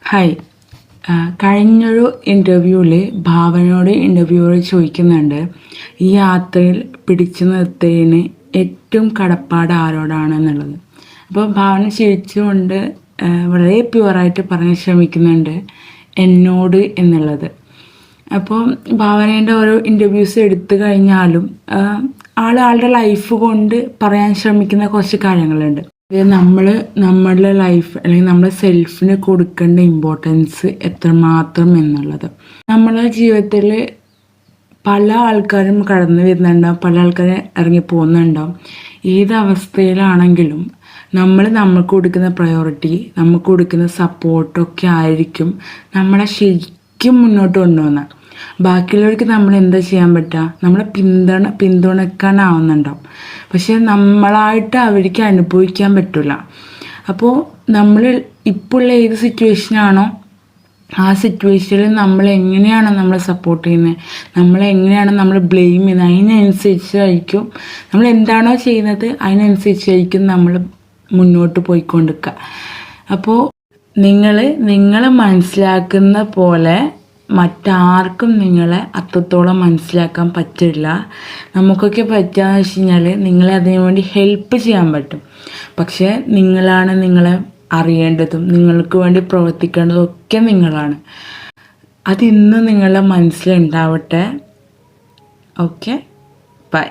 Hi. കഴിഞ്ഞൊരു ഇൻ്റർവ്യൂവിൽ ഭാവനയോട് interviewer ചോദിക്കുന്നുണ്ട്, ഈ യാത്രയിൽ പിടിച്ചു നിർത്തിയതിന് ഏറ്റവും കടപ്പാട് ആരോടാണെന്നുള്ളത്. അപ്പോൾ ഭാവന ചിരിച്ചുകൊണ്ട് വളരെ പ്യുവറായിട്ട് പറയാൻ ശ്രമിക്കുന്നുണ്ട് എന്നോട് എന്നുള്ളത്. അപ്പോൾ ഭാവനേൻ്റെ ഓരോ ഇൻ്റർവ്യൂസ് എടുത്തു കഴിഞ്ഞാലും ആളുടെ ലൈഫ് കൊണ്ട് പറയാൻ ശ്രമിക്കുന്ന കുറച്ച് കാര്യങ്ങളുണ്ട്. നമ്മളുടെ ലൈഫ് അല്ലെങ്കിൽ നമ്മുടെ സെൽഫിന് കൊടുക്കേണ്ട ഇമ്പോർട്ടൻസ് എത്രമാത്രം എന്നുള്ളത്. നമ്മളെ ജീവിതത്തിൽ പല ആൾക്കാരും കടന്നു വരുന്നുണ്ടാവും, പല ആൾക്കാരും ഇറങ്ങി പോകുന്നുണ്ടാവും. ഏത് അവസ്ഥയിലാണെങ്കിലും നമുക്ക് കൊടുക്കുന്ന പ്രയോറിറ്റി, നമുക്ക് കൊടുക്കുന്ന സപ്പോർട്ടൊക്കെ ആയിരിക്കും നമ്മളെ ശരിക്കും മുന്നോട്ട് കൊണ്ടുപോകുന്നത്. ബാക്കിയുള്ളവർക്ക് നമ്മൾ എന്താ ചെയ്യാൻ പറ്റുക, നമ്മളെ പിന്തുണക്കാനാവുന്നുണ്ടാവും, പക്ഷെ നമ്മളായിട്ട് അവർക്ക് അനുഭവിക്കാൻ പറ്റില്ല. അപ്പോൾ നമ്മൾ ഇപ്പോൾ ഉള്ള ഏത് സിറ്റുവേഷനാണോ ആ സിറ്റുവേഷനിൽ നമ്മളെങ്ങനെയാണ് നമ്മളെ സപ്പോർട്ട് ചെയ്യുന്നത്, നമ്മളെങ്ങനെയാണ് നമ്മൾ ബ്ലെയിം ചെയ്യുന്നത്, അതിനനുസരിച്ചായിരിക്കും നമ്മൾ എന്താണോ ചെയ്യുന്നത് അതിനനുസരിച്ചായിരിക്കും നമ്മൾ മുന്നോട്ട് പോയിക്കൊണ്ടിരിക്കുക. അപ്പോൾ നിങ്ങൾ മനസ്സിലാക്കുന്ന പോലെ മറ്റാർക്കും നിങ്ങളെ അത്രത്തോളം മനസ്സിലാക്കാൻ പറ്റില്ല. നമുക്കൊക്കെ പറ്റുകയെന്ന് വെച്ച് കഴിഞ്ഞാൽ നിങ്ങളെ അതിനു വേണ്ടി ഹെൽപ്പ് ചെയ്യാൻ പറ്റും. പക്ഷേ നിങ്ങളാണ് നിങ്ങളെ അറിയേണ്ടതും നിങ്ങൾക്ക് വേണ്ടി പ്രവർത്തിക്കേണ്ടതും ഒക്കെ നിങ്ങളാണ്. അതിന്ന് നിങ്ങളുടെ മനസ്സിലുണ്ടാവട്ടെ. Okay, by.